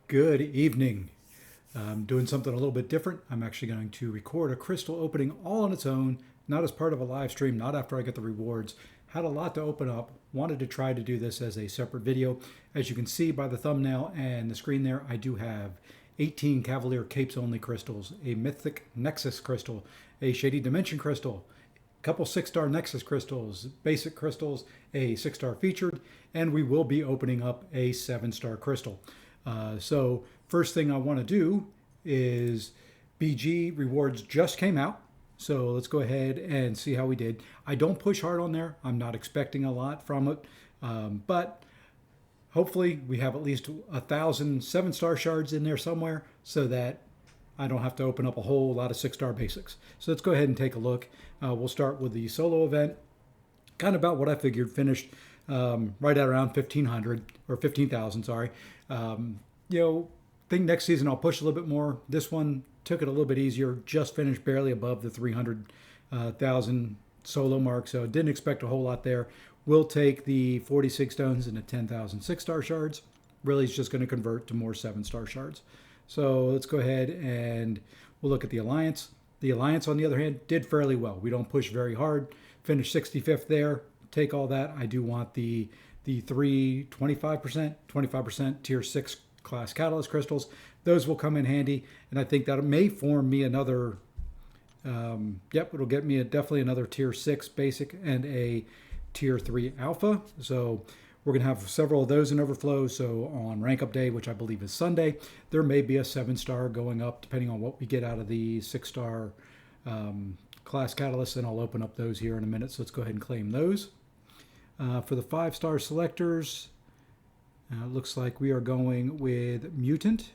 Good evening. I'm doing something a little bit different. I'm actually going to record a crystal opening all on its own, not as part of a live stream, not after I get the rewards. Had a lot to open up. Wanted to try to do this as a separate video. As you can see by the thumbnail and the screen there, I do have 18 Cavalier Capes only crystals, a Mythic Nexus crystal, a Shady Dimension crystal, a couple 6-star Nexus crystals, basic crystals, a 6-star featured, and we will be opening up a 7-star crystal. So first thing I want to do is BG rewards just came out. So let's go ahead and see how we did. I don't push hard on there. I'm not expecting a lot from it. But hopefully we have at least 1,000 7-star shards in there somewhere so that I don't have to open up a whole lot of 6-star basics. So let's go ahead and take a look. We'll start with the solo event. Kind of about what I figured, finished right at around 1,500 or 15,000, sorry. Think next season I'll push a little bit more. This one took it a little bit easier, just finished barely above the 300,000 solo mark, so didn't expect a whole lot there. We'll take the 46 stones and the 10,000 6-star shards. Really, it's just going to convert to more 7-star shards. So let's go ahead and we'll look at the Alliance. The Alliance, on the other hand, did fairly well. We don't push very hard. Finished 65th there. Take all that. I do want the 25% tier 6 class catalyst crystals. Those will come in handy, and I think that may form me another, it'll get me definitely another tier 6 basic and a tier 3 alpha. So we're going to have several of those in overflow. So on rank up day, which I believe is Sunday, there may be a 7-star going up depending on what we get out of the 6-star class catalysts, and I'll open up those here in a minute. So let's go ahead and claim those. For the 5-star selectors, looks like we are going with Mutant.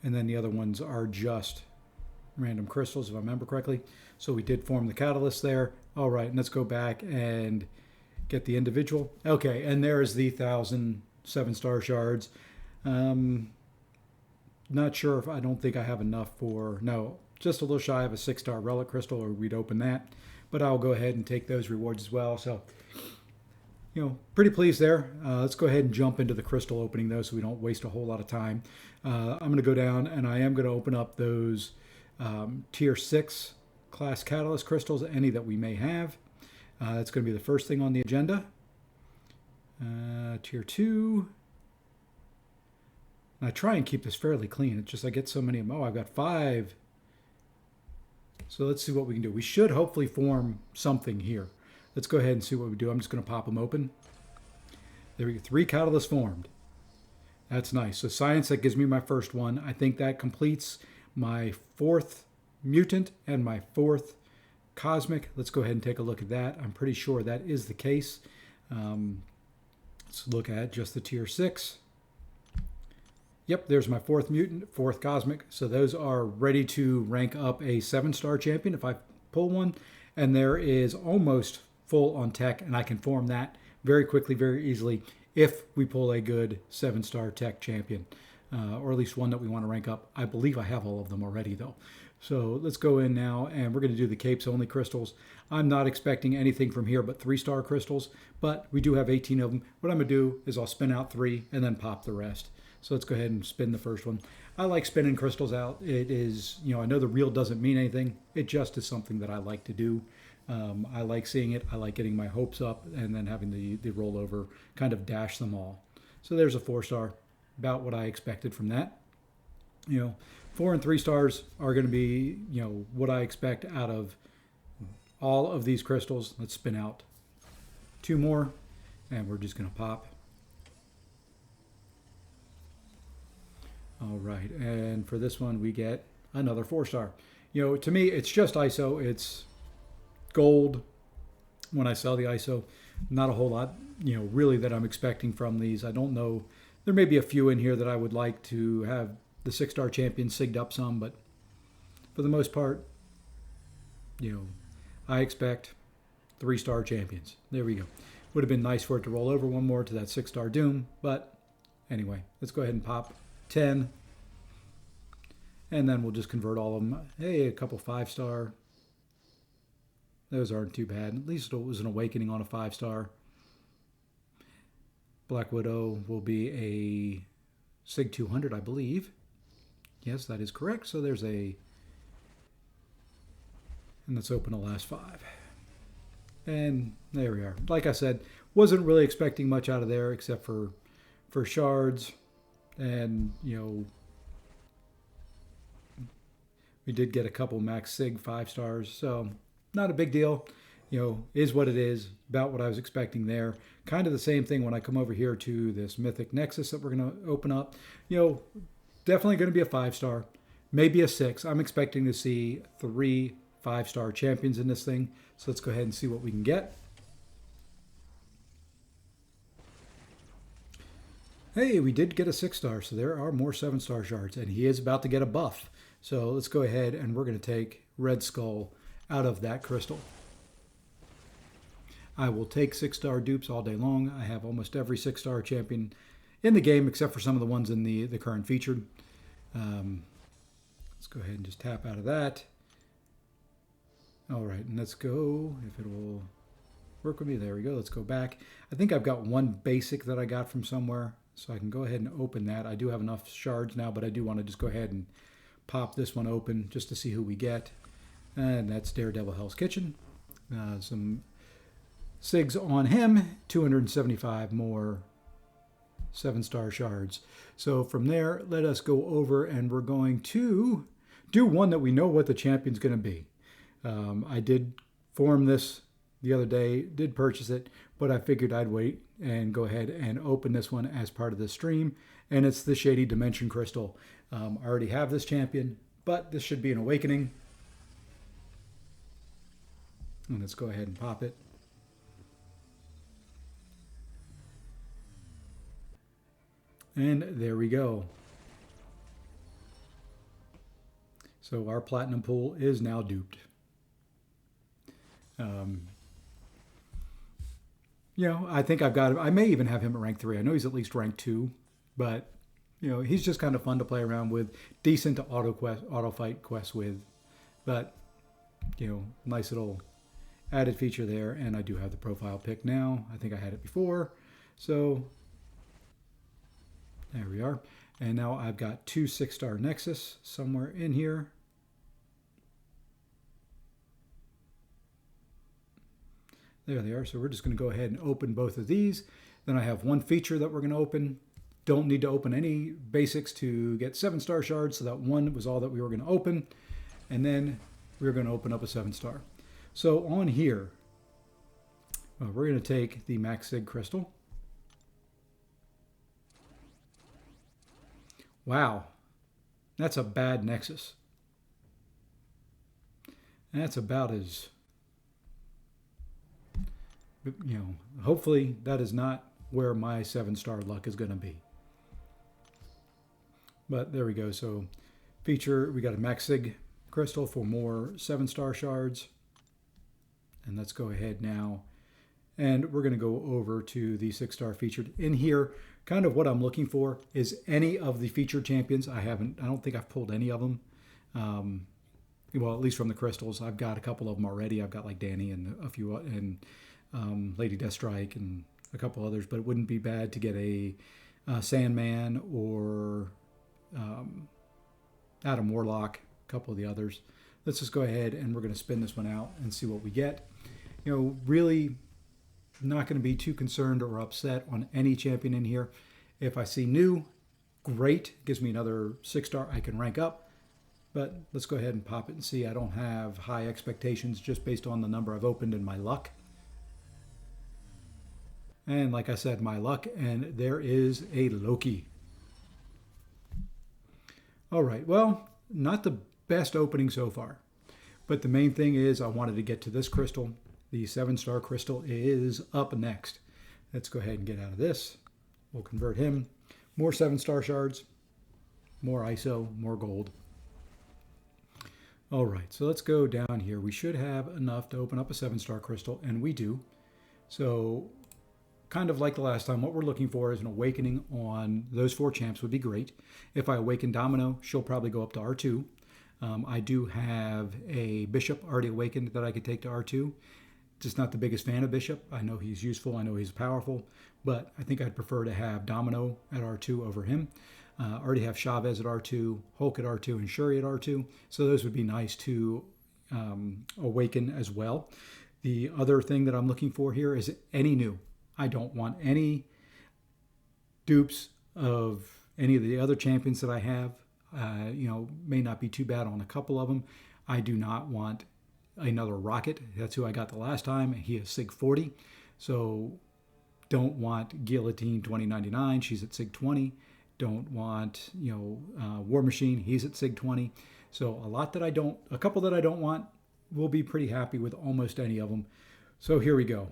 And then the other ones are just random crystals, if I remember correctly. So we did form the catalyst there. All right, and let's go back and get the individual. Okay, and there is the 1,000 7-star shards. Not sure if I don't think I have enough for, no, just a little shy of a 6-star relic crystal, or we'd open that. But I'll go ahead and take those rewards as well. So, pretty pleased there. Let's go ahead and jump into the crystal opening, though, so we don't waste a whole lot of time. I'm going to go down, and I am going to open up those tier 6 class catalyst crystals, any that we may have. That's going to be the first thing on the agenda. Tier 2. And I try and keep this fairly clean. It's just I get so many of them. Oh, I've got 5. So let's see what we can do. We should hopefully form something here. Let's go ahead and see what we do. I'm just going to pop them open. There we go. 3 catalysts formed. That's nice. So science, that gives me my first one. I think that completes my 4th mutant and my 4th cosmic. Let's go ahead and take a look at that. I'm pretty sure that is the case. Let's look at just the tier 6. Yep, there's my 4th mutant, 4th cosmic. So those are ready to rank up a 7-star champion if I pull one. And there is almost full on tech, and I can form that very quickly, very easily if we pull a good 7-star tech champion, or at least one that we want to rank up. I believe I have all of them already, though. So let's go in now, and we're going to do the Capes only crystals. I'm not expecting anything from here but 3-star crystals, but we do have 18 of them. What I'm going to do is I'll spin out 3 and then pop the rest. So let's go ahead and spin the first one. I like spinning crystals out. It is, I know the reel doesn't mean anything. It just is something that I like to do. I like seeing it. I like getting my hopes up and then having the rollover kind of dash them all. So there's a 4-star, about what I expected from that. 4 and 3 stars are going to be, what I expect out of all of these crystals. Let's spin out 2 more, and we're just going to pop. All right, and for this one, we get another 4-star. To me, it's just ISO. It's gold when I sell the ISO. Not a whole lot, really that I'm expecting from these. I don't know. There may be a few in here that I would like to have the 6-star champion sigged up some, but for the most part, I expect 3-star champions. There we go. Would have been nice for it to roll over one more to that 6-star Doom, but anyway, let's go ahead and pop 10, and then we'll just convert all of them. Hey, a couple 5-star. Those aren't too bad. At least it was an awakening on a 5-star. Black Widow will be Sig 200, I believe. Yes, that is correct. So there's a... And let's open the last 5. And there we are. Like I said, wasn't really expecting much out of there except for shards. And, you know, we did get a couple Max Sig 5 stars. So not a big deal. You know, is what it is. About what I was expecting there. Kind of the same thing when I come over here to this Mythic Nexus that we're going to open up. You know, definitely going to be a 5-star. Maybe a 6. I'm expecting to see 3 5-star champions in this thing. So let's go ahead and see what we can get. Hey, we did get a 6-star, so there are more 7-star shards, and he is about to get a buff. So let's go ahead and we're going to take Red Skull out of that crystal. I will take 6-star dupes all day long. I have almost every 6-star champion in the game except for some of the ones in the current featured. Let's go ahead and just tap out of that. All right, and let's go, if it will work with me. There we go. Let's go back. I think I've got one basic that I got from somewhere, so I can go ahead and open that. I do have enough shards now, but I do want to just go ahead and pop this one open just to see who we get. And that's Daredevil Hell's Kitchen. Some SIGs on him, 275 more 7-star shards. So from there, let us go over and we're going to do one that we know what the champion's going to be. I did form this the other day, did purchase it, but I figured I'd wait and go ahead and open this one as part of the stream. And it's the Shady Dimension Crystal. I already have this champion, but this should be an awakening. And let's go ahead and pop it. And there we go. So our platinum pool is now duped. You know, I think I've got him. I may even have him at rank 3. I know he's at least rank 2, but you know, he's just kind of fun to play around with, decent to auto fight quests with. But you know, nice little added feature there. And I do have the profile pick now. I think I had it before. So there we are. And now I've got 2 6-star Nexus somewhere in here. There they are. So we're just going to go ahead and open both of these. Then I have one feature that we're going to open. Don't need to open any basics to get 7-star shards. So that one was all that we were going to open. And then we're going to open up a 7-star. So on here, we're going to take the Max Sig Crystal. Wow. That's a bad Nexus. That's about as... You know, hopefully that is not where my 7-star luck is going to be. But there we go. So feature, we got a Max Sig Crystal for more 7-star shards. And let's go ahead now. And we're going to go over to the 6-star featured. In here, kind of what I'm looking for is any of the featured champions. I don't think I've pulled any of them. Well, at least from the crystals. I've got a couple of them already. I've got like Danny and a few, and Lady Deathstrike and a couple others, but it wouldn't be bad to get a Sandman or Adam Warlock, a couple of the others. Let's just go ahead and we're going to spin this one out and see what we get. You know, really not going to be too concerned or upset on any champion in here. If I see new, great. Gives me another 6-star I can rank up. But let's go ahead and pop it and see. I don't have high expectations just based on the number I've opened and my luck. And like I said, my luck, and there is a Loki. All right, well, not the best opening so far. But the main thing is I wanted to get to this crystal. The 7-star crystal is up next. Let's go ahead and get out of this. We'll convert him. More 7-star shards, more ISO, more gold. All right, so let's go down here. We should have enough to open up a 7-star crystal, and we do. So kind of like the last time, what we're looking for is an awakening on those 4 champs would be great. If I awaken Domino, she'll probably go up to R2. I do have a Bishop already awakened that I could take to R2. Just not the biggest fan of Bishop. I know he's useful. I know he's powerful. But I think I'd prefer to have Domino at R2 over him. Already have Chavez at R2, Hulk at R2, and Shuri at R2. So those would be nice to awaken as well. The other thing that I'm looking for here is any new. I don't want any dupes of any of the other champions that I have. May not be too bad on a couple of them. I do not want another Rocket. That's who I got the last time. He is SIG 40. So don't want Guillotine 2099. She's at SIG 20. Don't want, War Machine. He's at SIG 20. So a couple that I don't want, we'll be pretty happy with almost any of them. So here we go.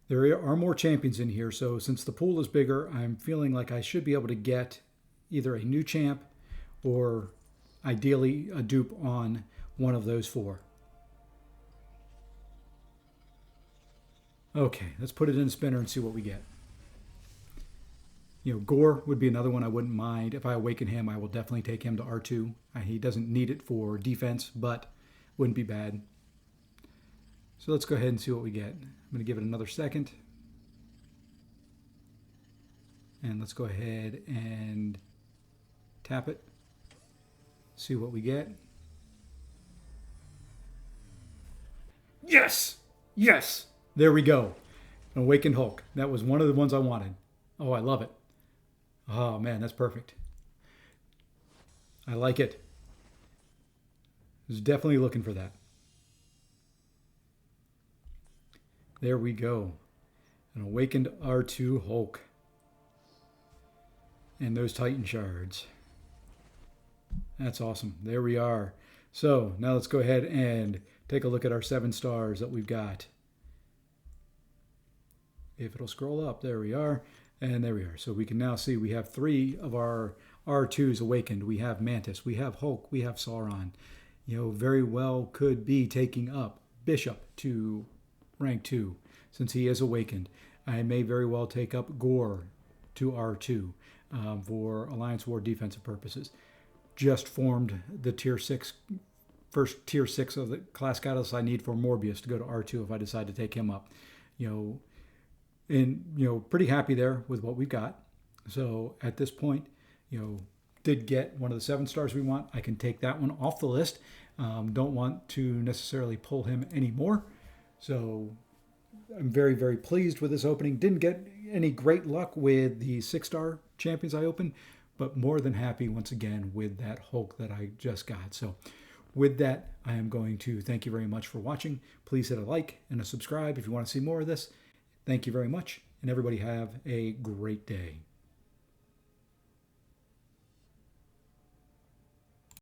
There are more champions in here, so since the pool is bigger, I'm feeling like I should be able to get either a new champ or ideally a dupe on one of those four. Okay, let's put it in a spinner and see what we get. Gore would be another one I wouldn't mind. If I awaken him, I will definitely take him to R2. He doesn't need it for defense, but wouldn't be bad. So let's go ahead and see what we get. I'm going to give it another second. And let's go ahead and tap it. See what we get. Yes! Yes! There we go. An Awakened Hulk. That was one of the ones I wanted. Oh, I love it. Oh, man, that's perfect. I like it. I was definitely looking for that. There we go. An Awakened R2 Hulk. And those Titan shards. That's awesome. There we are. So now let's go ahead and take a look at our 7 stars that we've got. If it'll scroll up, there we are. And there we are. So we can now see we have 3 of our R2s awakened. We have Mantis, we have Hulk, we have Sauron. Very well could be taking up Bishop to rank 2 since he is awakened. I may very well take up Gore to R2 for Alliance War defensive purposes. Just formed the first tier 6 of the class catalyst I need for Morbius to go to R2 if I decide to take him up. Pretty happy there with what we've got. So at this point, did get one of the 7 stars we want. I can take that one off the list. Don't want to necessarily pull him anymore. So I'm very, very pleased with this opening. Didn't get any great luck with the 6-star champions I opened, but more than happy once again with that Hulk that I just got. So with that, I am going to thank you very much for watching. Please hit a like and a subscribe if you want to see more of this. Thank you very much, and everybody have a great day.